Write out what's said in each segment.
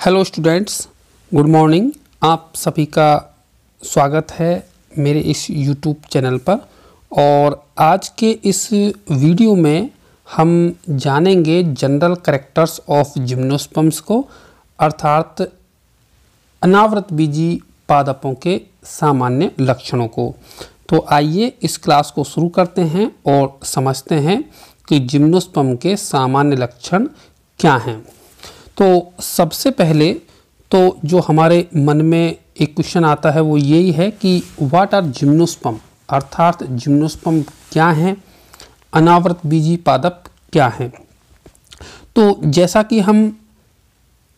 Hello students, good morning. आप सभी का स्वागत है मेरे इस यूट्यूब चैनल पर। और आज के इस वीडियो में हम जानेंगे जनरल कैरेक्टर्स ऑफ जिम्नोस्पर्म्स को, अर्थात अनावृत बीजी पादपों के सामान्य लक्षणों को। तो आइए इस क्लास को शुरू करते हैं और समझते हैं कि जिम्नोस्पर्म के सामान्य लक्षण क्या हैं। तो सबसे पहले तो जो हमारे मन में एक क्वेश्चन आता है वो यही है कि व्हाट आर जिम्नोस्पर्म, अर्थात जिम्नोस्पर्म क्या हैं, अनावृत बीजी पादप क्या हैं। तो जैसा कि हम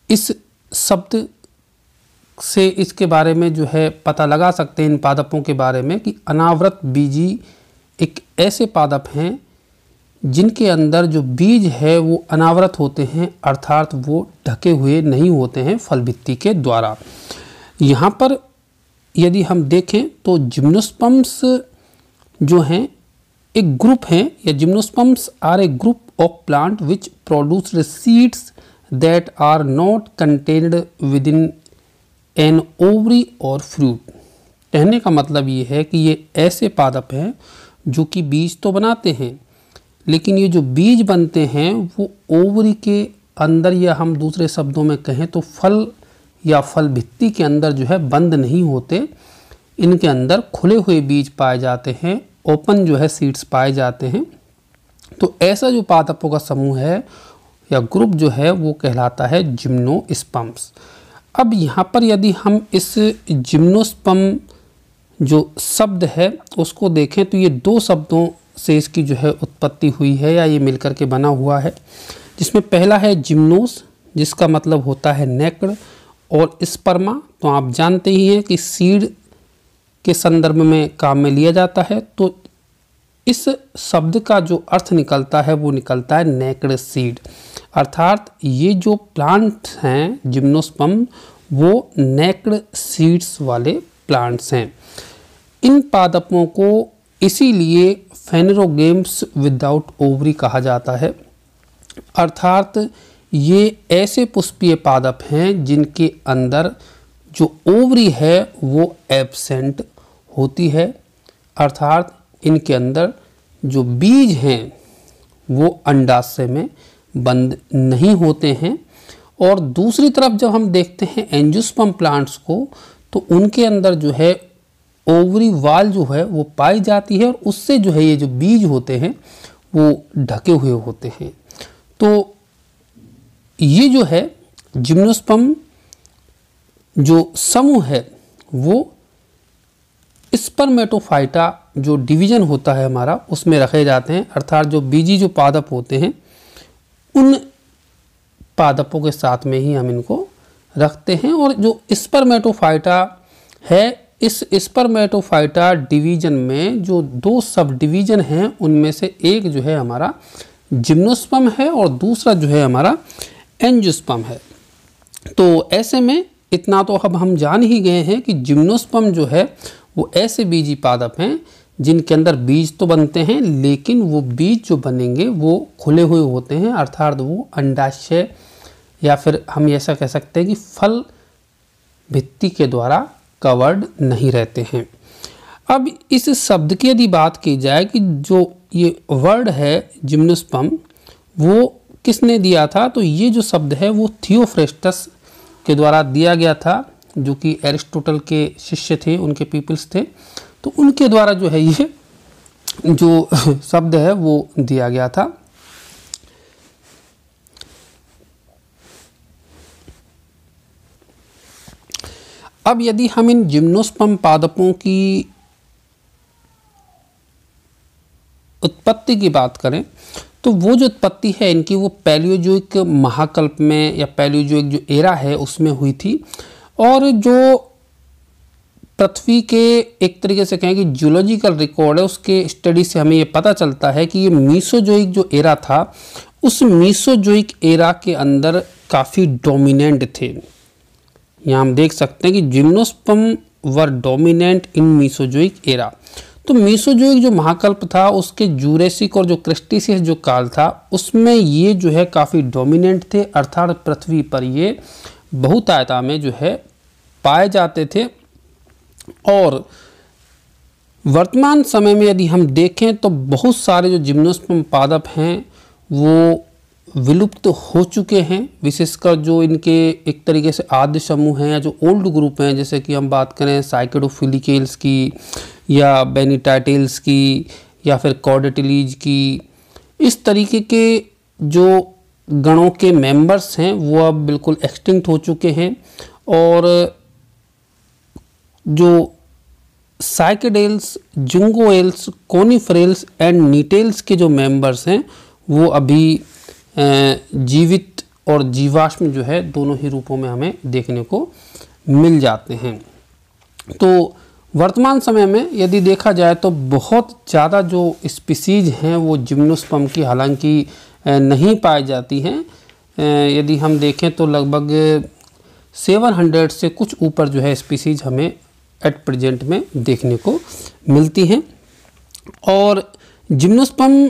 इस शब्द से इसके बारे में जो है पता लगा सकते हैं इन पादपों के बारे में कि अनावृत बीजी एक ऐसे पादप हैं जिनके अंदर जो बीज है वो अनावृत होते हैं, अर्थात वो ढके हुए नहीं होते हैं फल भित्ति के द्वारा। यहाँ पर यदि हम देखें तो जिम्नोस्पर्म्स जो हैं एक ग्रुप हैं, या gymnosperms are a group of plant which produce seeds that are not contained with in an ovary और फ्रूट। कहने का मतलब ये है कि ये ऐसे पादप हैं जो कि बीज तो बनाते हैं, लेकिन ये जो बीज बनते हैं वो ओवरी के अंदर, या हम दूसरे शब्दों में कहें तो फल या फल भित्ति के अंदर जो है बंद नहीं होते। इनके अंदर खुले हुए बीज पाए जाते हैं, ओपन जो है सीड्स पाए जाते हैं। तो ऐसा जो पादपों का समूह है या ग्रुप जो है वो कहलाता है जिम्नोस्पर्म्स। अब यहाँ पर यदि हम इस जिम्नोस्पर्म जो शब्द है उसको देखें तो ये दो शब्दों से इसकी जो है उत्पत्ति हुई है, या ये मिलकर के बना हुआ है, जिसमें पहला है जिम्नोस, जिसका मतलब होता है नेक्ड, और स्पर्मा तो आप जानते ही हैं कि सीड के संदर्भ में काम में लिया जाता है। तो इस शब्द का जो अर्थ निकलता है वो निकलता है नेक्ड सीड, अर्थात ये जो प्लांट हैं जिम्नोस्पर्म वो नेक्ड सीड्स वाले प्लांट्स हैं। इन पादपों को इसीलिए फेनेरोगेम्स विदाउट ओवरी कहा जाता है, अर्थात ये ऐसे पुष्पीय पादप हैं जिनके अंदर जो ओवरी है वो एब्सेंट होती है, अर्थात इनके अंदर जो बीज हैं वो अंडाशय में बंद नहीं होते हैं। और दूसरी तरफ जब हम देखते हैं एंजियोस्पर्म प्लांट्स को तो उनके अंदर जो है ओवरी वाल जो है वो पाई जाती है, और उससे जो है ये जो बीज होते हैं वो ढके हुए होते हैं। तो ये जो है जिम्नोस्पर्म जो समूह है वो स्पर्मेटोफाइटा जो डिवीजन होता है हमारा उसमें रखे जाते हैं, अर्थात जो बीजी जो पादप होते हैं उन पादपों के साथ में ही हम इनको रखते हैं। और जो स्पर्मेटोफाइटा है, इस स्पर्मेटोफाइटा डिवीजन में जो दो सब डिवीजन हैं उनमें से एक जो है हमारा जिम्नोस्पर्म है और दूसरा जो है हमारा एंजियोस्पर्म है। तो ऐसे में इतना तो अब हम जान ही गए हैं कि जिम्नोस्पर्म जो है वो ऐसे बीजी पादप हैं जिनके अंदर बीज तो बनते हैं, लेकिन वो बीज जो बनेंगे वो खुले हुए होते हैं, अर्थात वो अंडाशय या फिर हम ऐसा कह सकते हैं कि फल भित्ति के द्वारा कवर्ड नहीं रहते हैं। अब इस शब्द की यदि बात की जाए कि जो ये वर्ड है जिम्नोस्पर्म वो किसने दिया था, तो ये जो शब्द है वो थियोफ्रेस्टस के द्वारा दिया गया था, जो कि एरिस्टोटल के शिष्य थे, उनके पीपल्स थे। तो उनके द्वारा जो है ये जो शब्द है वो दिया गया था। अब यदि हम इन जिम्नोस्पर्म पादपों की उत्पत्ति की बात करें तो वो जो उत्पत्ति है इनकी वो पैलियोजोइक महाकल्प में या पैलियोजोइक जो एरा है उसमें हुई थी। और जो पृथ्वी के एक तरीके से कहें कि जियोलॉजिकल रिकॉर्ड है उसके स्टडी से हमें ये पता चलता है कि ये मीसोजोइक जो एरा था उस मीसोजोइक एरा के अंदर काफ़ी डोमिनेंट थे। यहाँ हम देख सकते हैं कि gymnosperm were dominant in Mesozoic era. तो मीसोजोइक जो महाकल्प था उसके जूरेसिक और जो क्रेस्टेशियस जो काल था उसमें ये जो है काफ़ी डोमिनेंट थे, अर्थात पृथ्वी पर ये बहुतायता में जो है पाए जाते थे। और वर्तमान समय में यदि हम देखें तो बहुत सारे जो जिम्नोस्पर्म पादप हैं वो विलुप्त हो चुके हैं। विशेषकर जो इनके एक तरीके से आद्य समूह हैं या जो ओल्ड ग्रुप हैं, जैसे कि हम बात करें साइकेडोफिलिकेल्स की या बेनिटाइटेल्स की या फिर कॉर्डेटिलीज की, इस तरीके के जो गणों के मेंबर्स हैं वो अब बिल्कुल एक्सटिंक्ट हो चुके हैं। और जो साइकेडेल्स, जिंगोएल्स, कोनिफरेल्स एंड नीटेल्स के जो मेंबर्स हैं वो अभी जीवित और जीवाश्म जो है दोनों ही रूपों में हमें देखने को मिल जाते हैं। तो वर्तमान समय में यदि देखा जाए तो बहुत ज़्यादा जो स्पीसीज हैं वो जिम्नोस्पर्म की हालांकि नहीं पाई जाती हैं। यदि हम देखें तो लगभग 700 से कुछ ऊपर जो है स्पीसीज हमें एट प्रेजेंट में देखने को मिलती हैं। और जिम्नोस्पर्म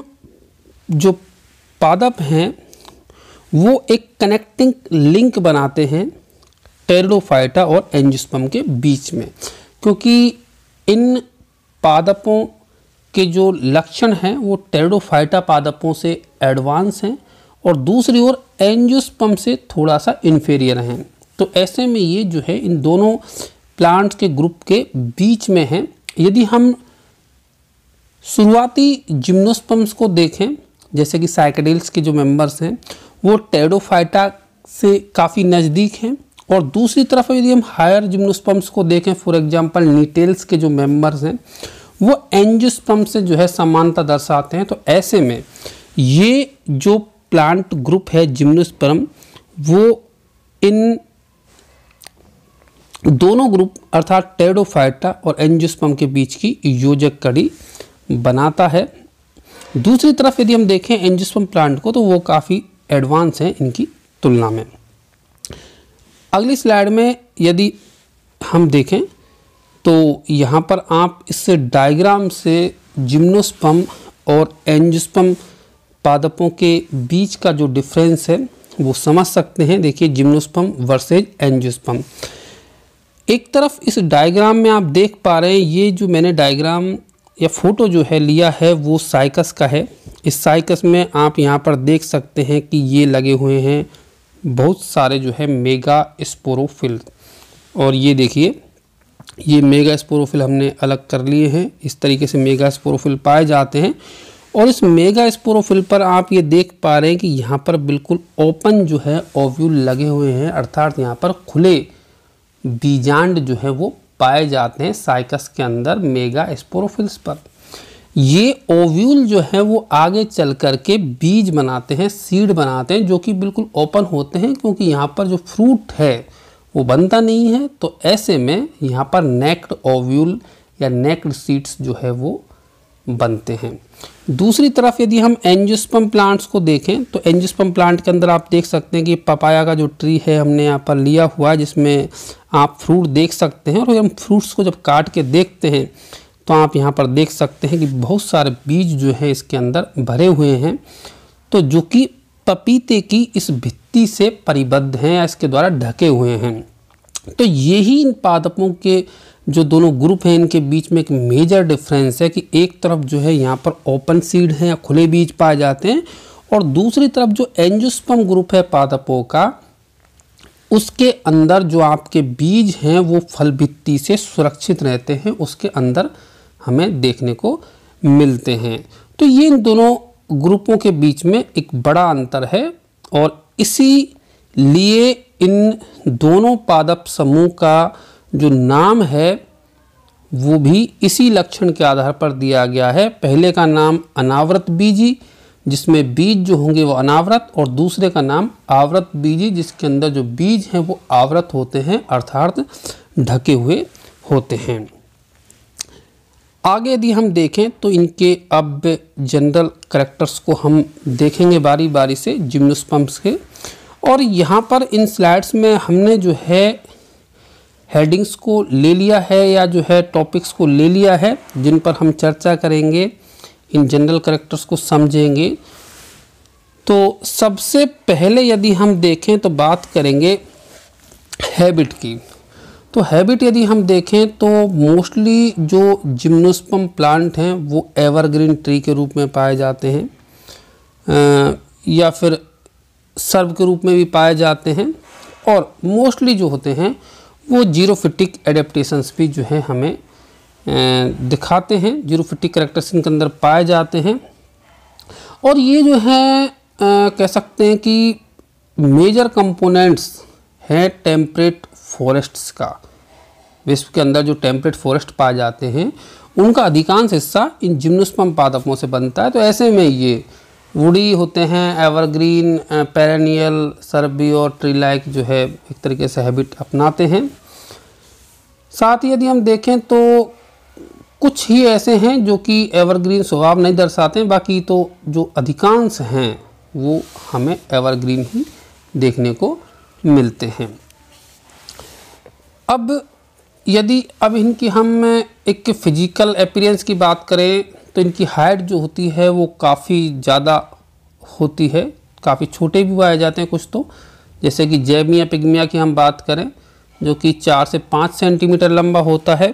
जो पादप हैं वो एक कनेक्टिंग लिंक बनाते हैं टेरिडोफाइटा और एंजियोस्पर्म के बीच में, क्योंकि इन पादपों के जो लक्षण हैं वो टेरिडोफाइटा पादपों से एडवांस हैं और दूसरी ओर एंजियोस्पर्म से थोड़ा सा इन्फीरियर हैं। तो ऐसे में ये जो है इन दोनों प्लांट्स के ग्रुप के बीच में है। यदि हम शुरुआती जिम्नोस्पर्म्स को देखें, जैसे कि साइकेडेल्स के जो मेंबर्स हैं वो टेरिडोफाइटा से काफ़ी नज़दीक हैं, और दूसरी तरफ यदि हम हायर जिम्नोस्पर्म्स को देखें, फॉर एग्जांपल नीटेल्स के जो मेंबर्स हैं वो एंजियोस्पर्म से जो है समानता दर्शाते हैं। तो ऐसे में ये जो प्लांट ग्रुप है जिम्नोस्पर्म वो इन दोनों ग्रुप अर्थात टेरिडोफाइटा और एंजियोस्पर्म के बीच की योजक कड़ी बनाता है। दूसरी तरफ यदि हम देखें एंजियोस्पर्म प्लांट को तो वो काफ़ी एडवांस है इनकी तुलना में। अगली स्लाइड में यदि हम देखें तो यहाँ पर आप इस डायग्राम से जिम्नोस्पर्म और एंजियोस्पर्म पादपों के बीच का जो डिफरेंस है वो समझ सकते हैं। देखिए जिम्नोस्पर्म वर्सेज एंजियोस्पर्म। एक तरफ इस डायग्राम में आप देख पा रहे हैं, ये जो मैंने डायग्राम या फोटो जो है लिया है वो साइकस का है। इस साइकस में आप यहाँ पर देख सकते हैं कि ये लगे हुए हैं बहुत सारे जो है मेगा स्पोरोफिल, और ये देखिए ये मेगा स्पोरोफिल हमने अलग कर लिए हैं। इस तरीके से मेगा स्पोरोफिल पाए जाते हैं, और इस मेगा स्पोरोफिल पर आप ये देख पा रहे हैं कि यहाँ पर बिल्कुल ओपन जो है ओव्यूल लगे हुए हैं, अर्थात यहाँ पर खुले बीजांड जो है वो पाए जाते हैं साइकस के अंदर मेगा स्पोरोफिल्स पर। ये ओव्यूल जो है वो आगे चल कर के बीज बनाते हैं, सीड बनाते हैं, जो कि बिल्कुल ओपन होते हैं, क्योंकि यहाँ पर जो फ्रूट है वो बनता नहीं है। तो ऐसे में यहाँ पर नेक्ड ओव्यूल या नेक्ड सीड्स जो है वो बनते हैं। दूसरी तरफ यदि हम एंजियोस्पर्म प्लांट्स को देखें तो एंजियोस्पर्म प्लांट के अंदर आप देख सकते हैं कि पपाया का जो ट्री है हमने यहाँ पर लिया हुआ है, जिसमें आप फ्रूट देख सकते हैं। और हम फ्रूट्स को जब काट के देखते हैं तो आप यहाँ पर देख सकते हैं कि बहुत सारे बीज जो है इसके अंदर भरे हुए हैं, तो जो कि पपीते की इस भित्ति से परिबद्ध हैं या इसके द्वारा ढके हुए हैं। तो यही इन पादपों के जो दोनों ग्रुप हैं इनके बीच में एक मेजर डिफरेंस है कि एक तरफ जो है यहाँ पर ओपन सीड हैं या खुले बीज पाए जाते हैं, और दूसरी तरफ जो एंजियोस्पर्म ग्रुप है पादपों का उसके अंदर जो आपके बीज हैं वो फल भित्ति से सुरक्षित रहते हैं, उसके अंदर हमें देखने को मिलते हैं। तो ये इन दोनों ग्रुपों के बीच में एक बड़ा अंतर है, और इसीलिए इन दोनों पादप समूह का जो नाम है वो भी इसी लक्षण के आधार पर दिया गया है। पहले का नाम अनावृत बीजी, जिसमें बीज जो होंगे वो अनावृत, और दूसरे का नाम आवृत बीजी, जिसके अंदर जो बीज हैं वो आवृत होते हैं अर्थात ढके हुए होते हैं। आगे यदि हम देखें तो इनके अब जनरल कैरेक्टर्स को हम देखेंगे बारी बारी से जिम्नोस्पर्म्स के। और यहाँ पर इन स्लाइड्स में हमने जो है हेडिंग्स को ले लिया है या जो है टॉपिक्स को ले लिया है जिन पर हम चर्चा करेंगे, इन जनरल कैरेक्टर्स को समझेंगे। तो सबसे पहले यदि हम देखें तो बात करेंगे हैबिट की, तो हैबिट यदि हम देखें तो मोस्टली जो जिम्नोस्पर्म प्लांट हैं वो एवरग्रीन ट्री के रूप में पाए जाते हैं या फिर सर्व के रूप में भी पाए जाते हैं, और मोस्टली जो होते हैं वो जीरोफिटिक एडेप्टेशंस भी जो है हमें दिखाते हैं, जीरोफिटिक कैरेक्टर्स इनके अंदर पाए जाते हैं। और ये जो है कह सकते हैं कि मेजर कंपोनेंट्स हैं टेम्परेट फॉरेस्ट्स का। विश्व के अंदर जो टेम्परेट फॉरेस्ट पाए जाते हैं उनका अधिकांश हिस्सा इन जिम्नोस्पर्म पादपों से बनता है। तो ऐसे में ये वुडी होते हैं, एवरग्रीन, पेरेनियल, सर्बी और ट्री लाइक जो है एक तरीके से हैबिट अपनाते हैं। साथ ही यदि हम देखें तो कुछ ही ऐसे हैं जो कि एवरग्रीन स्वभाव नहीं दर्शाते हैं, बाकी तो जो अधिकांश हैं वो हमें एवरग्रीन ही देखने को मिलते हैं। अब इनकी हम एक फिजिकल अपीयरेंस की बात करें तो इनकी हाइट जो होती है वो काफ़ी ज़्यादा होती है, काफ़ी छोटे भी पाए जाते हैं कुछ तो, जैसे कि जैमिया पिग्मिया की हम बात करें जो कि 4 से 5 सेंटीमीटर लंबा होता है।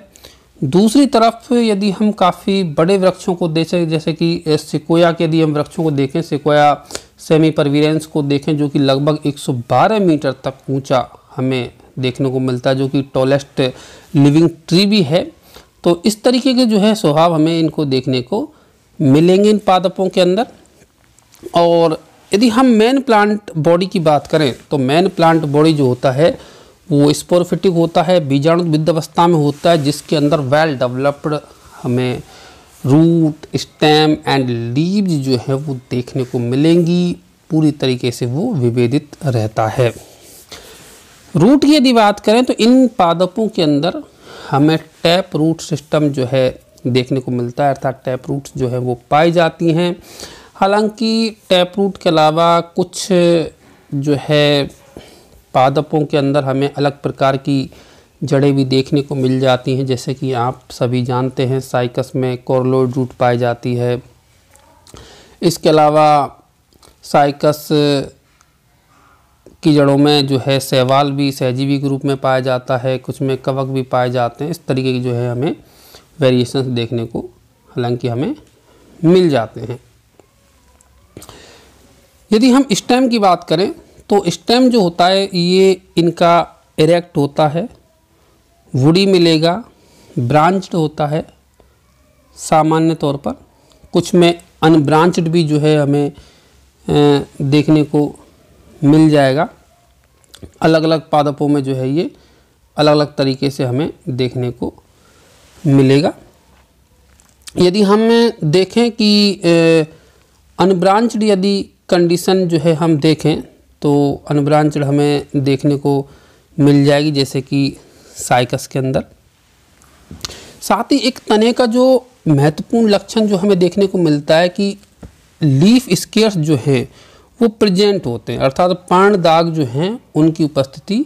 दूसरी तरफ यदि हम काफ़ी बड़े वृक्षों को देखें, जैसे कि सिकोया के यदि हम वृक्षों को देखें, सिकोया सेमीपरविरेंस को देखें जो कि लगभग 112 मीटर तक ऊंचा हमें देखने को मिलता है, जो कि टॉलेस्ट लिविंग ट्री भी है। तो इस तरीके के जो है स्वभाव हमें इनको देखने को मिलेंगे इन पादपों के अंदर। और यदि हम मेन प्लांट बॉडी की बात करें तो मेन प्लांट बॉडी जो होता है वो स्पोरोफिटिक होता है, बीजाणुविद्ध अवस्था में होता है, जिसके अंदर वेल डेवलप्ड हमें रूट, स्टेम एंड लीव्स जो है वो देखने को मिलेंगी। पूरी तरीके से वो विभेदित रहता है। रूट की यदि बात करें तो इन पादपों के अंदर हमें टैप रूट सिस्टम जो है देखने को मिलता है, अर्थात टैप रूट्स जो है वो पाई जाती हैं। हालांकि टैप रूट के अलावा कुछ जो है पादपों के अंदर हमें अलग प्रकार की जड़ें भी देखने को मिल जाती हैं, जैसे कि आप सभी जानते हैं साइकस में कोरलोइड रूट पाई जाती है। इसके अलावा साइकस की जड़ों में जो है शैवाल भी सहजीवी के रूप में पाया जाता है, कुछ में कवक भी पाए जाते हैं। इस तरीके की जो है हमें वेरिएशंस देखने को हालांकि हमें मिल जाते हैं। यदि हम स्टेम की बात करें तो स्टेम जो होता है ये इनका इरेक्ट होता है, वुडी मिलेगा, ब्रांच्ड होता है सामान्य तौर पर, कुछ में अनब्रांच्ड भी जो है हमें देखने को मिल जाएगा। अलग अलग पादपों में जो है ये अलग अलग तरीके से हमें देखने को मिलेगा। यदि हम देखें कि अनब्रांच्ड यदि कंडीशन जो है हम देखें तो अनब्रांच्ड हमें देखने को मिल जाएगी, जैसे कि साइकस के अंदर। साथ ही एक तने का जो महत्वपूर्ण लक्षण जो हमें देखने को मिलता है कि लीफ स्केयर्स जो हैं वो प्रेजेंट होते हैं, अर्थात पर्ण दाग जो हैं उनकी उपस्थिति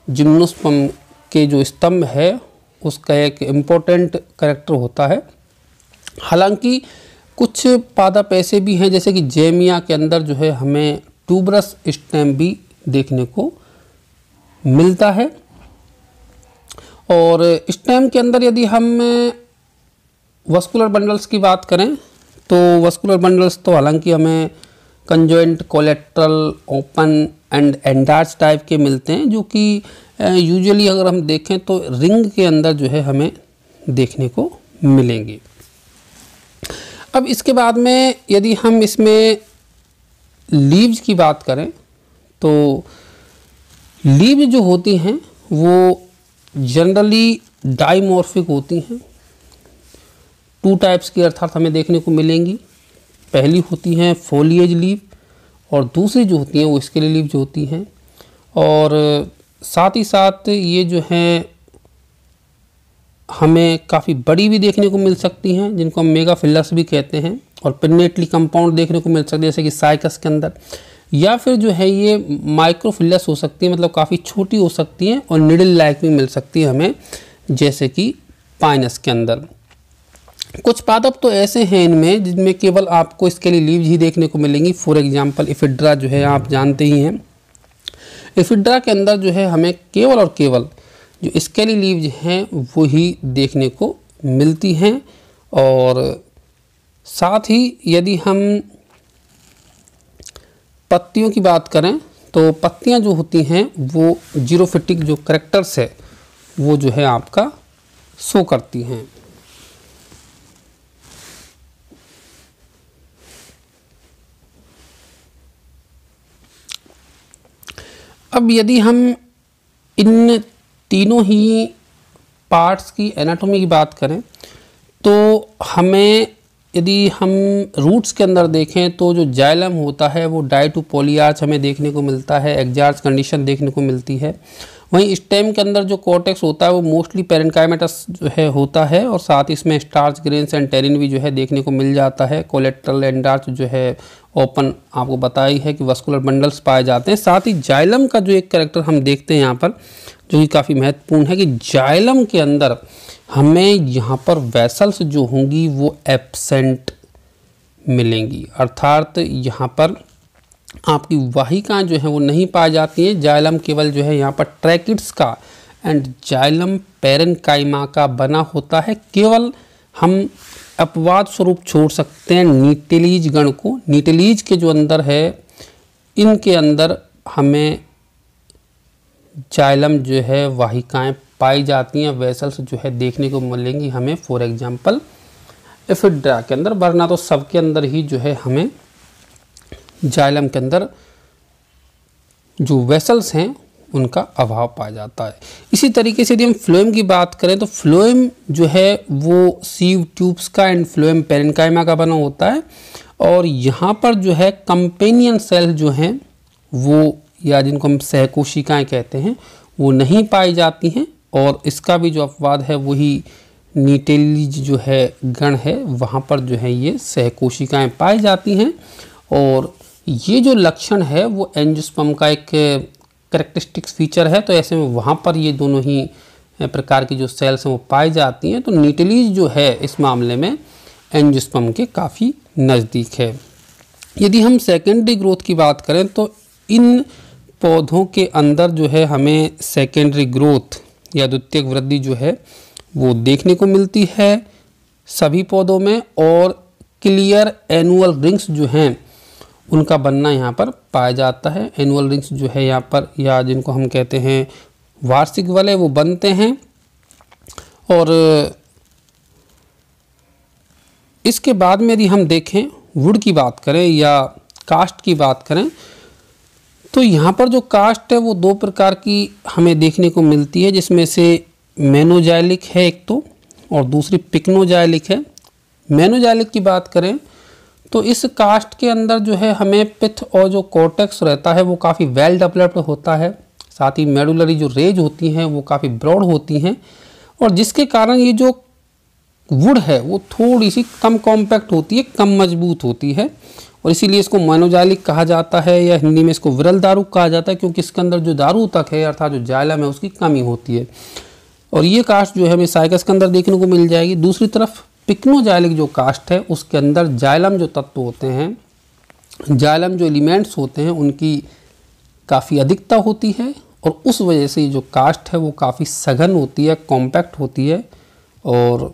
जिम्नोस्पर्म के जो स्तंभ है उसका एक इम्पोर्टेंट कैरेक्टर होता है। हालांकि कुछ पादप ऐसे भी हैं जैसे कि जैमिया के अंदर जो है हमें ट्यूबरस स्टेम भी देखने को मिलता है। और स्टेम के अंदर यदि हम वस्कुलर बंडल्स की बात करें तो वस्कुलर बंडल्स तो हालांकि हमें conjoint, collateral, open and endarch type के मिलते हैं, जो कि यूजुअली अगर हम देखें तो रिंग के अंदर जो है हमें देखने को मिलेंगे। अब इसके बाद में यदि हम इसमें लीव्स की बात करें तो लीव जो होती हैं वो जनरली डाइमॉर्फिक होती हैं। 2 टाइप्स की अर्थात हमें देखने को मिलेंगी। पहली होती हैं फोलिएज लीव और दूसरी जो होती हैं वो स्केली लीव जो होती हैं। और साथ ही साथ ये जो हैं हमें काफ़ी बड़ी भी देखने को मिल सकती हैं, जिनको हम मेगाफिलस भी कहते हैं, और पिन्नेटली कंपाउंड देखने को मिल सकती है जैसे कि साइकस के अंदर, या फिर जो है ये माइक्रोफिलस हो सकती है, मतलब काफ़ी छोटी हो सकती हैं और निडल लाइक भी मिल सकती है हमें, जैसे कि पाइनस के अंदर। कुछ पादप तो ऐसे हैं इनमें जिनमें केवल आपको इसके लिए लीव्स ही देखने को मिलेंगी। फॉर एग्जांपल इफिड्रा जो है आप जानते ही हैं। एफिड्रा के अंदर जो है हमें केवल और केवल जो स्केली लीव्स हैं वो ही देखने को मिलती हैं। और साथ ही यदि हम पत्तियों की बात करें तो पत्तियां जो होती हैं वो जीरोफिटिक जो कैरेक्टर्स है वो जो है आपका शो करती हैं। अब यदि हम इन तीनों ही पार्ट्स की एनाटॉमी की बात करें तो हमें, यदि हम रूट्स के अंदर देखें तो जो जाइलम होता है वो डाई टू पॉलीआर्च हमें देखने को मिलता है, एग्जार्च कंडीशन देखने को मिलती है। वहीं स्टेम के अंदर जो कॉर्टेक्स होता है वो मोस्टली पेरेन्काइमेटस जो है होता है, और साथ ही इसमें स्टार्च ग्रेन्स एंड टेरिन भी जो है देखने को मिल जाता है। कोलेट्रल एंडार्च जो है ओपन आपको बताई है कि वस्कुलर बंडल्स पाए जाते हैं। साथ ही जाइलम का जो एक कैरेक्टर हम देखते हैं यहाँ पर जो कि काफ़ी महत्वपूर्ण है कि जाइलम के अंदर हमें यहाँ पर वेसल्स जो होंगी वो एब्सेंट मिलेंगी, अर्थात यहाँ पर आपकी वाहिकाएं जो हैं वो नहीं पाई जाती हैं। जाइलम केवल जो है यहाँ पर ट्रैकिड्स का एंड जाइलम पेरेन्काइमा का बना होता है। केवल हम अपवाद स्वरूप छोड़ सकते हैं नीटेलीज गण को। नीटेलीज के जो अंदर है इनके अंदर हमें जाइलम जो है वाहिकाएं पाई जाती हैं, वेसल्स जो है देखने को मिलेंगी हमें फॉर एग्जांपल एफिड्रा के अंदर, वरना तो सबके अंदर ही जो है हमें जाइलम के अंदर जो वेसल्स हैं उनका अभाव पाया जाता है। इसी तरीके से यदि हम फ्लोएम की बात करें तो फ्लोएम जो है वो सीव ट्यूब्स का एंड फ्लोएम पेरेन्काइमा का बना होता है, और यहाँ पर जो है कंपेनियन सेल जो हैं वो, या जिनको हम सहकोशिकाएं कहते हैं, वो नहीं पाई जाती हैं। और इसका भी जो अपवाद है वही नीटेलीज जो है गण है, वहाँ पर जो है ये सहकोशिकाएं पाई जाती हैं। और ये जो लक्षण है वो एंजियोस्पर्म का एक कैरेक्टरिस्टिक्स फीचर है, तो ऐसे में वहाँ पर ये दोनों ही प्रकार की जो सेल्स हैं वो पाई जाती हैं। तो नीटेलीज जो है इस मामले में एंजियोस्पर्म के काफ़ी नज़दीक है। यदि हम सेकेंडरी ग्रोथ की बात करें तो इन पौधों के अंदर जो है हमें सेकेंडरी ग्रोथ या द्वितीयक वृद्धि जो है वो देखने को मिलती है सभी पौधों में, और क्लियर एनुअल रिंग्स जो हैं उनका बनना यहाँ पर पाया जाता है। एनुअल रिंग्स जो है यहाँ पर, या जिनको हम कहते हैं वार्षिक वलय, वो बनते हैं। और इसके बाद में यदि हम देखें वुड की बात करें या कास्ट की बात करें तो यहाँ पर जो कास्ट है वो दो प्रकार की हमें देखने को मिलती है, जिसमें से मेनोजाइलिक है एक तो, और दूसरी पिक्नोजाइलिक है। मेनोजाइलिक की बात करें तो इस कास्ट के अंदर जो है हमें पिथ और जो कॉर्टेक्स रहता है वो काफ़ी वेल डेवलप्ड होता है। साथ ही मेडुलरी जो रेज होती हैं वो काफ़ी ब्रॉड होती हैं, और जिसके कारण ये जो वुड है वो थोड़ी सी कम कॉम्पैक्ट होती है, कम मजबूत होती है, और इसीलिए इसको मेनोजाइलिक कहा जाता है, या हिंदी में इसको विरल दारुक कहा जाता है, क्योंकि इसके अंदर जो दारू तक है अर्थात जो जाइलम है उसकी कमी होती है। और ये कास्ट जो है हमें साइकस के अंदर देखने को मिल जाएगी। दूसरी तरफ पिक्नोजाइलिक जो कास्ट है उसके अंदर जाइलम जो तत्व होते हैं, जाइलम जो एलिमेंट्स होते हैं उनकी काफ़ी अधिकता होती है, और उस वजह से जो कास्ट है वो काफ़ी सघन होती है, कॉम्पैक्ट होती है और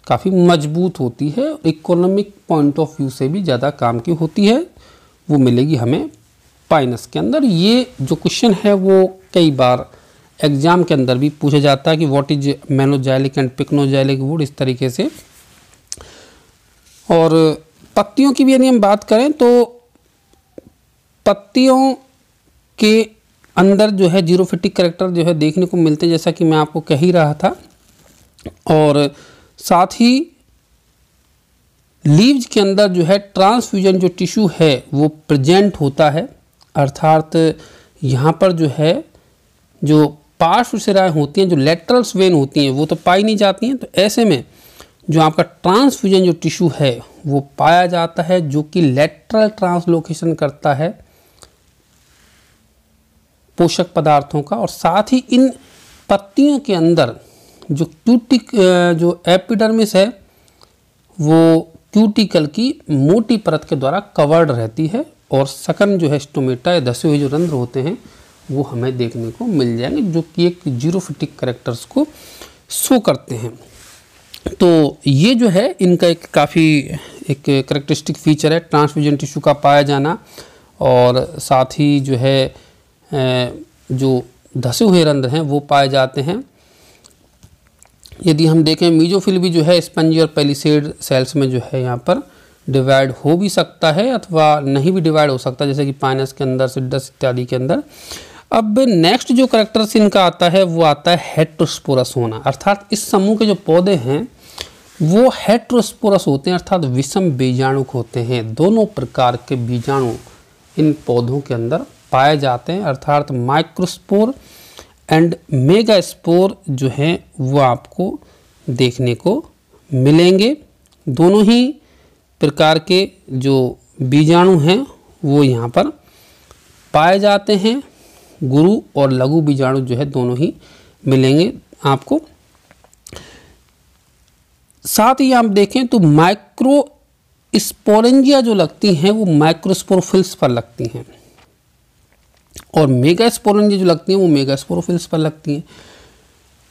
काफ़ी मजबूत होती है। इकोनॉमिक पॉइंट ऑफ व्यू से भी ज़्यादा काम की होती है, वो मिलेगी हमें पाइनस के अंदर। ये जो क्वेश्चन है वो कई बार एग्जाम के अंदर भी पूछा जाता है कि what is मेनोजाइलिक and pycnoxylic would, इस तरीके से। और पत्तियों की भी यदि हम बात करें तो पत्तियों के अंदर जो है जीरोफिटिक कैरेक्टर जो है देखने को मिलते हैं, जैसा कि मैं आपको कह ही रहा था। और साथ ही लीव्स के अंदर जो है ट्रांसफ्यूजन जो टिश्यू है वो प्रेजेंट होता है, अर्थात यहाँ पर जो है जो पार्श्व शिराएं होती हैं, जो लेटरल्स वेन होती हैं वो तो पाई नहीं जाती हैं। तो ऐसे में जो आपका ट्रांसफ्यूजन जो टिश्यू है वो पाया जाता है, जो कि लेटरल ट्रांसलोकेशन करता है पोषक पदार्थों का। और साथ ही इन पत्तियों के अंदर जो जो एपिडर्मिस है वो क्यूटिकल की मोटी परत के द्वारा कवर्ड रहती है, और सकन जो है स्टोमेटा या धसे हुए जो रंध्र होते हैं वो हमें देखने को मिल जाएंगे, जो कि एक जीरोफिटिक कैरेक्टर्स को शो करते हैं। तो ये जो है इनका एक काफ़ी एक कैरेक्टरिस्टिक फीचर है, ट्रांसफ्यूजन टिश्यू का पाया जाना, और साथ ही जो है जो धसे हुए रंध्र हैं वो पाए जाते हैं। यदि हम देखें मीजोफिल भी जो है स्पंजी और पेलिसेड सेल्स में जो है यहाँ पर डिवाइड हो भी सकता है अथवा नहीं भी डिवाइड हो सकता है, जैसे कि पाइनस के अंदर, सिड्डस इत्यादि के अंदर। अब नेक्स्ट जो कैरेक्टर्स इनका आता है वो आता है हेट्रोस्पोरस होना, अर्थात इस समूह के जो पौधे हैं वो हेट्रोस्पोरस होते हैं, अर्थात विषम बीजाणुक होते हैं। दोनों प्रकार के बीजाणु इन पौधों के अंदर पाए जाते हैं, अर्थात माइक्रोस्पोर एंड मेगास्पोर जो हैं वो आपको देखने को मिलेंगे। दोनों ही प्रकार के जो बीजाणु हैं वो यहाँ पर पाए जाते हैं। गुरु और लघु बीजाणु जो है दोनों ही मिलेंगे आपको। साथ ही आप देखें तो माइक्रो स्पोरेंजिया जो लगती हैं वो माइक्रोस्पोरोफिल्स पर लगती हैं, और मेगास्पोरेंजिया जो लगती हैं वो मेगास्पोरोफिल्स पर लगती हैं।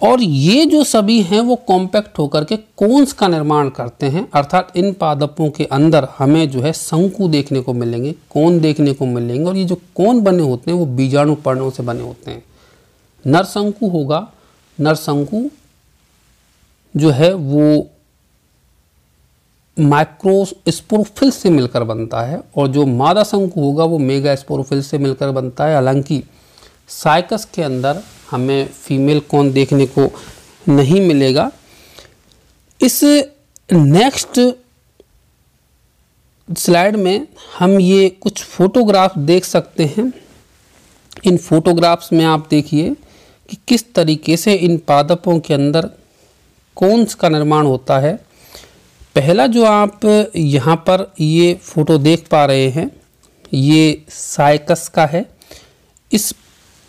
और ये जो सभी हैं वो कॉम्पैक्ट होकर के कोन्स का निर्माण करते हैं, अर्थात इन पादपों के अंदर हमें जो है शंकु देखने को मिलेंगे, कोन देखने को मिलेंगे। और ये जो कोन बने होते हैं वो बीजाणु पर्णों से बने होते हैं। नरशंकु होगा, नरशंकु जो है वो माइक्रोस्पोरोफिल से मिलकर बनता है, और जो मादा शंकु होगा वो मेगास्पोरोफिल से मिलकर बनता है। हालांकि साइकस के अंदर हमें फीमेल कोन देखने को नहीं मिलेगा। इस नेक्स्ट स्लाइड में हम ये कुछ फोटोग्राफ देख सकते हैं। इन फोटोग्राफ्स में आप देखिए कि किस तरीके से इन पादपों के अंदर कोन्स का निर्माण होता है। पहला जो आप यहाँ पर ये फोटो देख पा रहे हैं ये साइकस का है। इस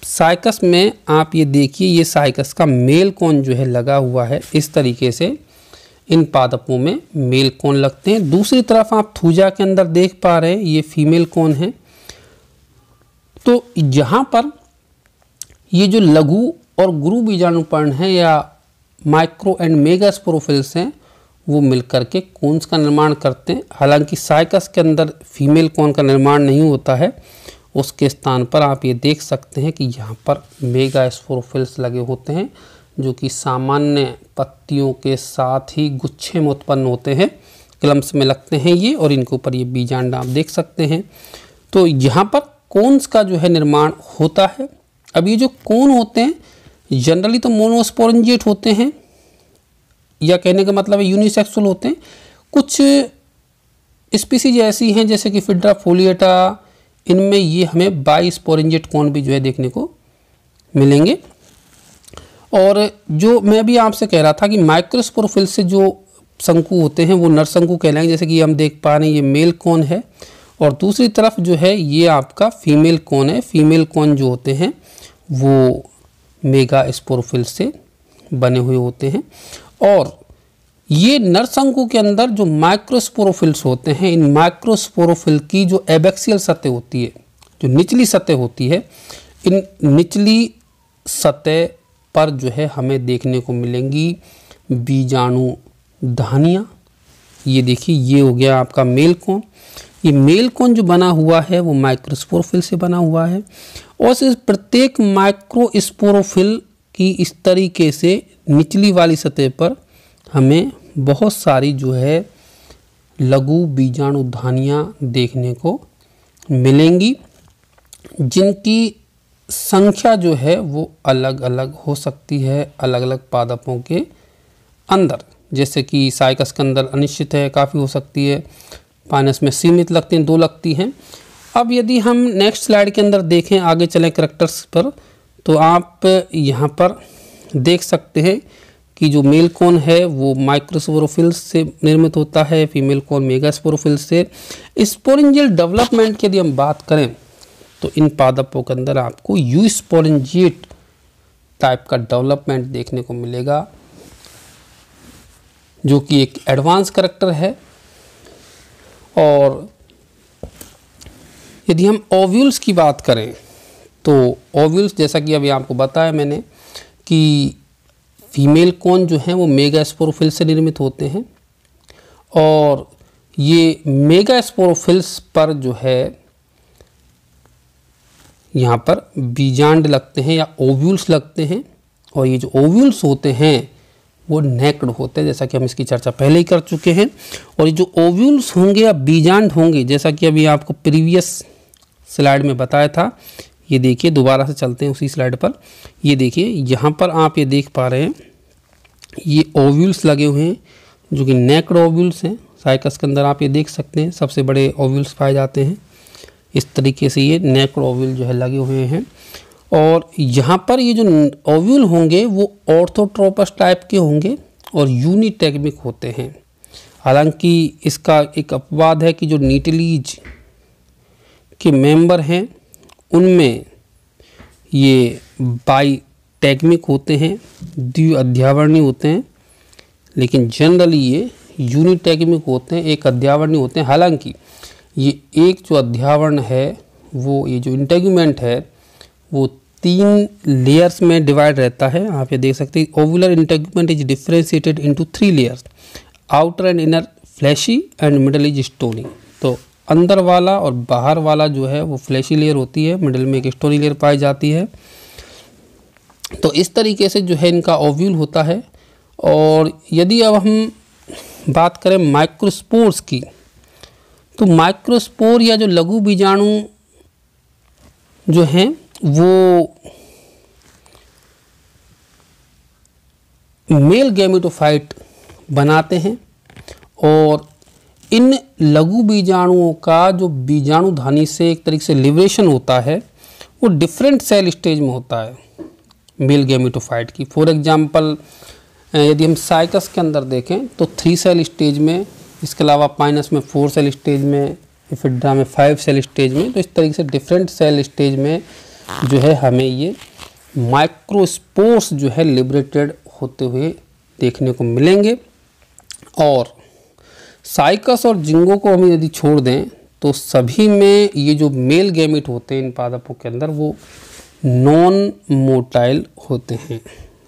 साइकस में आप ये देखिए, ये साइकस का मेल कोन जो है लगा हुआ है। इस तरीके से इन पादपों में मेल कोन लगते हैं। दूसरी तरफ आप थूजा के अंदर देख पा रहे हैं ये फीमेल कोन है। तो यहाँ पर ये जो लघु और गुरु बीजाणुपर्ण है या माइक्रो एंड मेगास्पोरोफिल्स हैं वो मिलकर के कोन्स का निर्माण करते हैं। हालांकि साइकस के अंदर फीमेल कोन का निर्माण नहीं होता है, उसके स्थान पर आप ये देख सकते हैं कि यहाँ पर मेगास्पोरोफिल्स लगे होते हैं, जो कि सामान्य पत्तियों के साथ ही गुच्छे में उत्पन्न होते हैं, क्लम्स में लगते हैं ये, और इनके ऊपर ये बीजांड आप देख सकते हैं। तो यहाँ पर कोन्स का जो है निर्माण होता है। अब ये जो कोन होते हैं जनरली तो मोनोस्पोरेंजिएट होते हैं, या कहने का मतलब है यूनिसेक्सुअल होते हैं। कुछ स्पीसीज ऐसी हैं जैसे कि फिड्रा फोलिएटा, इनमें ये हमें बाइस्पोरेंजिएट कोन भी जो है देखने को मिलेंगे। और जो मैं भी आपसे कह रहा था कि माइक्रोस्पोरोफिल से जो शंकु होते हैं वो नरशंकु कहलाएंगे, जैसे कि हम देख पा रहे हैं ये मेल कोन है, और दूसरी तरफ जो है ये आपका फीमेल कोन है। फीमेल कोन जो होते हैं वो मेगास्पोरोफिल से बने हुए होते हैं। और ये नरशंकु के अंदर जो माइक्रोस्पोरोफिल्स होते हैं, इन माइक्रोस्पोरोफिल की जो एबैक्सियल सतह होती है, जो निचली सतह होती है, इन निचली सतह पर जो है हमें देखने को मिलेंगी बीजाणु धानियाँ। ये देखिए ये हो गया आपका मेल कोन। ये मेल कोन जो बना हुआ है वो माइक्रोस्पोरोफिल से बना हुआ है, और इस प्रत्येक माइक्रोस्पोरोफिल की इस तरीके से निचली वाली सतह पर हमें बहुत सारी जो है लघु बीजाणु धानियाँ देखने को मिलेंगी, जिनकी संख्या जो है वो अलग अलग हो सकती है अलग अलग पादपों के अंदर। जैसे कि साइकस के अंदर अनिश्चित है, काफ़ी हो सकती है, पाइनस में सीमित लगती हैं, 2 लगती हैं। अब यदि हम नेक्स्ट स्लाइड के अंदर देखें, आगे चलें कैरेक्टर्स पर, तो आप यहाँ पर देख सकते हैं कि जो मेल कोन है वो माइक्रोस्पोरोफिल्स से निर्मित होता है, फीमेल कोन मेगास्पोरोफिल्स से। स्पोरेंजियल डेवलपमेंट की यदि हम बात करें तो इन पादपों के अंदर आपको यूस्पोरेंजिएट टाइप का डेवलपमेंट देखने को मिलेगा, जो कि एक एडवांस कैरेक्टर है। और यदि हम ओव्यूल्स की बात करें तो ओव्यूल्स, जैसा कि अभी आपको बताया मैंने कि फीमेल कोन जो हैं वो मेगास्पोरोफिल से निर्मित होते हैं, और ये मेगास्पोरोफिल्स पर जो है यहाँ पर बीजांड लगते हैं या ओव्यूल्स लगते हैं, और ये जो ओव्यूल्स होते हैं वो नेक्ड होते हैं, जैसा कि हम इसकी चर्चा पहले ही कर चुके हैं। और ये जो ओव्यूल्स होंगे या बीजांड होंगे, जैसा कि अभी आपको प्रीवियस स्लाइड में बताया था, ये देखिए दोबारा से चलते हैं उसी स्लाइड पर। ये देखिए यहाँ पर आप ये देख पा रहे हैं, ये ओव्यूल्स लगे हुए हैं जो कि नेक्ड ओव्यूल्स हैं। साइकस के अंदर आप ये देख सकते हैं सबसे बड़े ओव्यूल्स पाए जाते हैं। इस तरीके से ये नेक्ड ओव्यूल जो है लगे हुए हैं, और यहाँ पर ये जो ओव्यूल होंगे वो ऑर्थोट्रोपस टाइप के होंगे और यूनिटेगमिक होते हैं। हालांकि इसका एक अपवाद है कि जो नीटलीज के मेंबर हैं उनमें ये बाईटेगमिक होते हैं, द्विअध्यावरणी होते हैं, लेकिन जनरली ये यूनिटेगमिक होते हैं, एक अध्यावरणी होते हैं। हालांकि ये एक जो अध्यावरण है वो, ये जो इंटेगुमेंट है वो 3 लेयर्स में डिवाइड रहता है। आप ये देख सकते हैं ovular integument is differentiated into 3 layers, outer and inner fleshy and middle is stony. तो अंदर वाला और बाहर वाला जो है वो फ्लैशी लेयर होती है, मिडल में एक स्टोनी लेयर पाई जाती है। तो इस तरीके से जो है इनका ओव्यूल होता है। और यदि अब हम बात करें माइक्रोस्पोर्स की, तो माइक्रोस्पोर या जो लघु बीजाणु जो हैं वो मेल गैमेटोफाइट बनाते हैं, और इन लघु बीजाणुओं का जो बीजाणुधानी से एक तरीके से लिबरेशन होता है वो डिफरेंट सेल स्टेज में होता है मेल गैमेटोफाइट की। फॉर एग्जांपल यदि हम साइकस के अंदर देखें तो 3 सेल स्टेज में, इसके अलावा पाइनस में 4 सेल स्टेज में, एफिड्रा में 5 सेल स्टेज में। तो इस तरीके से डिफरेंट सेल स्टेज में जो है हमें ये माइक्रोस्पोर्स जो है लिबरेटेड होते हुए देखने को मिलेंगे। और साइकस और जिंगो को हम यदि छोड़ दें तो सभी में ये जो मेल गैमेट होते हैं इन पादपों के अंदर वो नॉन मोटाइल होते हैं,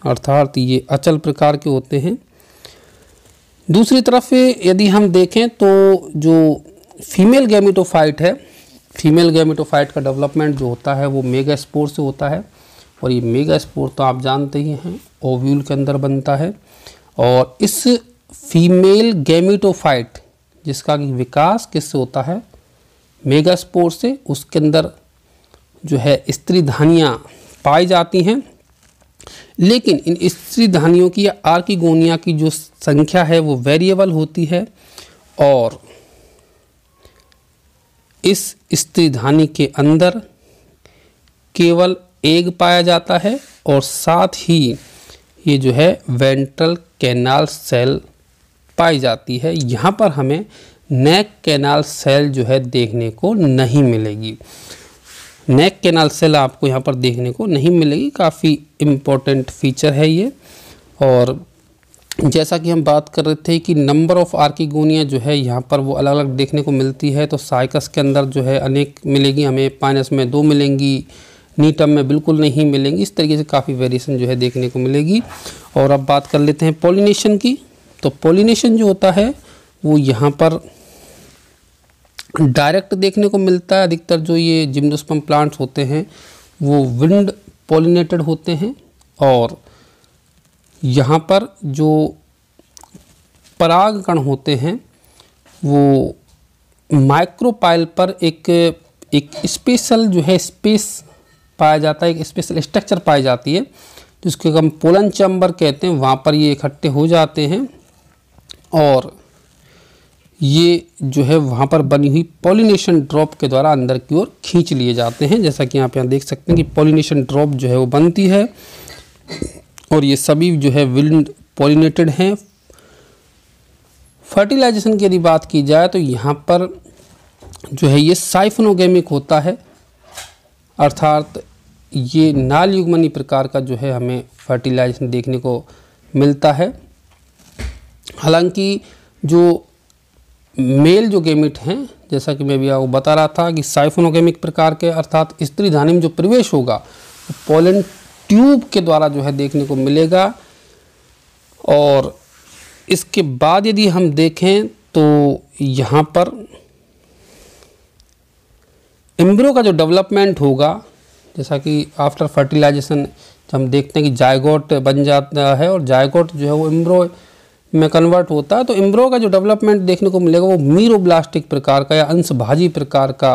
अर्थात ये अचल प्रकार के होते हैं। दूसरी तरफ यदि हम देखें तो जो फीमेल गैमेटोफाइट है, फीमेल गैमेटोफाइट का डेवलपमेंट जो होता है वो मेगास्पोर से होता है, और ये मेगास्पोर तो आप जानते ही हैं ओव्यूल के अंदर बनता है। और इस फीमेल गैमेटोफाइट जिसका विकास किससे होता है, मेगास्पोर से, उसके अंदर जो है स्त्री धानियाँ पाई जाती हैं। लेकिन इन स्त्री धानियों की या आर्किगोनिया की जो संख्या है वो वेरिएबल होती है, और इस स्त्री धानी के अंदर केवल एग पाया जाता है, और साथ ही ये जो है वेंट्रल कैनाल सेल पाई जाती है। यहाँ पर हमें नेक कैनाल सेल जो है देखने को नहीं मिलेगी। नेक कैनाल सेल आपको यहाँ पर देखने को नहीं मिलेगी, काफ़ी इम्पोर्टेंट फीचर है ये। और जैसा कि हम बात कर रहे थे कि नंबर ऑफ़ आर्किगोनिया जो है यहाँ पर वो अलग अलग देखने को मिलती है। तो साइकस के अंदर जो है अनेक मिलेगी हमें, पाइनस में 2 मिलेंगी, नीटम में बिल्कुल नहीं मिलेंगी। इस तरीके से काफ़ी वेरिएशन जो है देखने को मिलेगी। और अब बात कर लेते हैं पॉलिनेशन की। तो पॉलिनेशन जो होता है वो यहाँ पर डायरेक्ट देखने को मिलता है। अधिकतर जो ये जिम्नोस्पर्म प्लांट्स होते हैं वो विंड पॉलिनेटेड होते हैं, और यहाँ पर जो परागकण होते हैं वो माइक्रोपाइल पर एक स्पेशल जो है स्पेस पाया जाता है, एक स्पेशल स्ट्रक्चर पाई जाती है जिसको हम पोलन चैम्बर कहते हैं। वहाँ पर ये इकट्ठे हो जाते हैं, और ये जो है वहाँ पर बनी हुई पॉलिनेशन ड्रॉप के द्वारा अंदर की ओर खींच लिए जाते हैं। जैसा कि आप यहाँ देख सकते हैं कि पॉलिनेशन ड्रॉप जो है वो बनती है, और ये सभी जो है विंड पॉलिनेटेड हैं। फर्टिलाइजेशन की यदि बात की जाए तो यहाँ पर जो है ये साइफोनोगेमिक होता है, अर्थात ये नाल युग्मनी प्रकार का जो है हमें फर्टिलाइजेशन देखने को मिलता है। हालांकि जो मेल जो गैमेट हैं जैसा कि मैं अभी आपको बता रहा था कि साइफोनोगेमिक प्रकार के अर्थात स्त्री धानी में जो प्रवेश होगा वो पोलन ट्यूब के द्वारा जो है देखने को मिलेगा। और इसके बाद यदि हम देखें तो यहाँ पर एम्ब्रियो का जो डेवलपमेंट होगा, जैसा कि आफ्टर फर्टिलाइजेशन हम देखते हैं कि जायगोट बन जाता है और जायगोट जो है वो एम्ब्रियो में कन्वर्ट होता है, तो एम्ब्रियो का जो डेवलपमेंट देखने को मिलेगा वो मीरोब्लास्टिक प्रकार का या अंशभाजी प्रकार का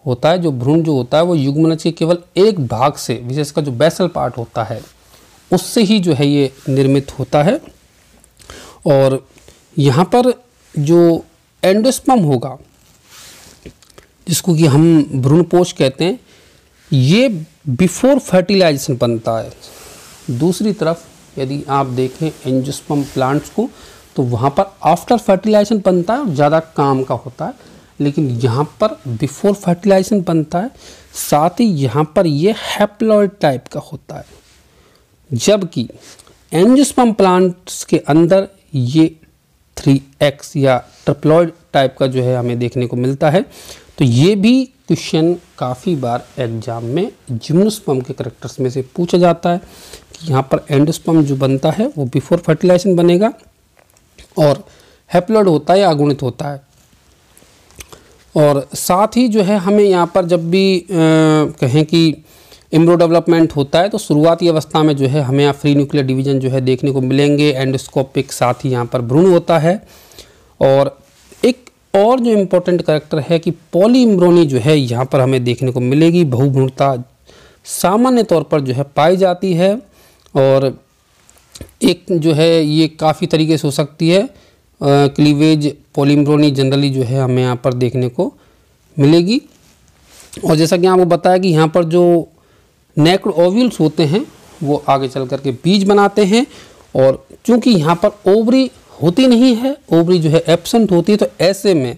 होता है। जो भ्रूण जो होता है वो युग्मनज के केवल एक भाग से, विशेषकर जो बेसल पार्ट होता है उससे ही जो है ये निर्मित होता है। और यहाँ पर जो एंडोस्पर्म होगा, जिसको कि हम भ्रूणपोष कहते हैं, ये बिफोर फर्टिलाइजेशन बनता है। दूसरी तरफ यदि आप देखें एंजियोस्पर्म प्लांट्स को तो वहाँ पर आफ्टर फर्टिलाइजेशन बनता है और ज़्यादा काम का होता है, लेकिन यहाँ पर बिफोर फर्टिलाइजेशन बनता है। साथ ही यहाँ पर ये हैप्लॉइड टाइप का होता है, जबकि एंजियोस्पर्म प्लांट्स के अंदर ये 3x या ट्रिप्लॉइड टाइप का जो है हमें देखने को मिलता है। तो ये भी क्वेश्चन काफ़ी बार एग्जाम में जिम्नोस्पर्म के कैरेक्टर्स में से पूछा जाता है कि यहाँ पर एंडोस्पर्म जो बनता है वो बिफोर फर्टिलाइजेशन बनेगा और हैप्लॉइड होता है या अगुणित होता है। और साथ ही जो है हमें यहाँ पर जब भी कहें कि एम्ब्रियो डेवलपमेंट होता है तो शुरुआती अवस्था में जो है हमें यहाँ फ्री न्यूक्लियर डिवीजन जो है देखने को मिलेंगे, एंडोस्कोपिक, साथ ही यहाँ पर भ्रूण होता है। और एक और जो इम्पोर्टेंट कैरेक्टर है कि पॉलीइम्ब्रोनी जो है यहाँ पर हमें देखने को मिलेगी। बहुभ्रूणता सामान्य तौर पर जो है पाई जाती है और एक जो है ये काफ़ी तरीके से हो सकती है। क्लीवेज पॉलीइम्ब्रोनी जनरली जो है हमें यहाँ पर देखने को मिलेगी। और जैसा कि आपको बताया कि यहाँ पर जो नेक्ड ओव्यूल्स होते हैं वो आगे चल कर के बीज बनाते हैं, और चूँकि यहाँ पर ओवरी होती नहीं है, ओवरी जो है एब्सेंट होती है, तो ऐसे में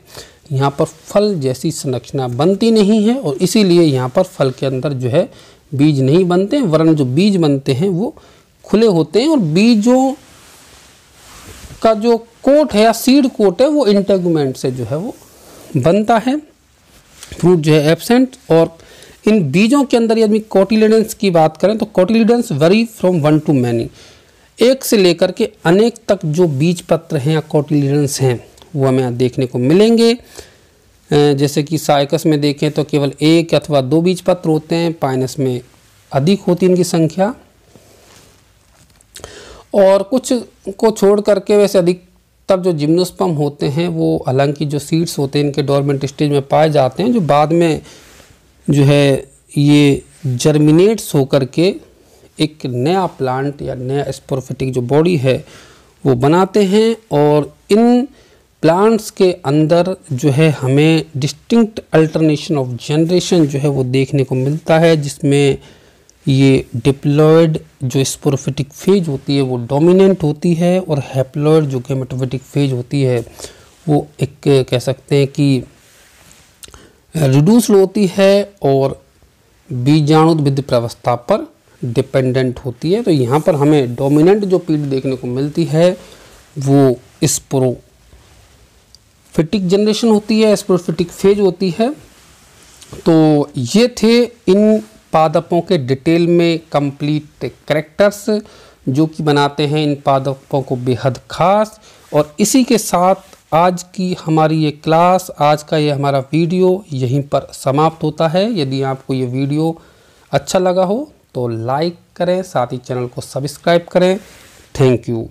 यहाँ पर फल जैसी संरचना बनती नहीं है और इसीलिए यहाँ पर फल के अंदर जो है बीज नहीं बनते हैं, वरन जो बीज बनते हैं वो खुले होते हैं। और बीजों का जो कोट है या सीड कोट है वो इंटेगुमेंट से जो है वो बनता है। फ्रूट जो है एब्सेंट। और इन बीजों के अंदर यदि कोटिलिडन्स की बात करें तो cotyledons very from 1 to many, एक से लेकर के अनेक तक जो बीज पत्र हैं या कोटिलिडन्स हैं वो हमें यहाँ देखने को मिलेंगे। जैसे कि साइकस में देखें तो केवल 1 अथवा 2 बीज पत्र होते हैं, पाइनस में अधिक होती है इनकी संख्या। और कुछ को छोड़ करके वैसे अधिकतर जो जिम्नोस्पर्म होते हैं वो हालांकि जो सीड्स होते हैं इनके डोरमेंट स्टेज में पाए जाते हैं, जो बाद में जो है ये जर्मिनेट्स होकर के एक नया प्लांट या नया स्पोरोफिटिक जो बॉडी है वो बनाते हैं। और इन प्लांट्स के अंदर जो है हमें डिस्टिंक्ट अल्टरनेशन ऑफ जनरेशन जो है वो देखने को मिलता है, जिसमें ये डिप्लॉयड जो स्पोरोफिटिक फेज होती है वो डोमिनेंट होती है और हैप्लॉयड जो गेमेटोफिटिक फेज होती है वो एक कह सकते हैं कि रिड्यूस्ड होती है और बीजाणुविद प्रावस्था पर डिपेंडेंट होती है। तो यहाँ पर हमें डोमिनेंट जो पीढ़ी देखने को मिलती है वो स्पोरोफिटिक जनरेशन होती है, स्पोरोफिटिक फेज होती है। तो ये थे इन पादपों के डिटेल में कंप्लीट कैरेक्टर्स जो कि बनाते हैं इन पादपों को बेहद खास। और इसी के साथ आज की हमारी ये क्लास, आज का ये हमारा वीडियो यहीं पर समाप्त होता है। यदि आपको ये वीडियो अच्छा लगा हो तो लाइक करें, साथ ही चैनल को सब्सक्राइब करें। Thank you.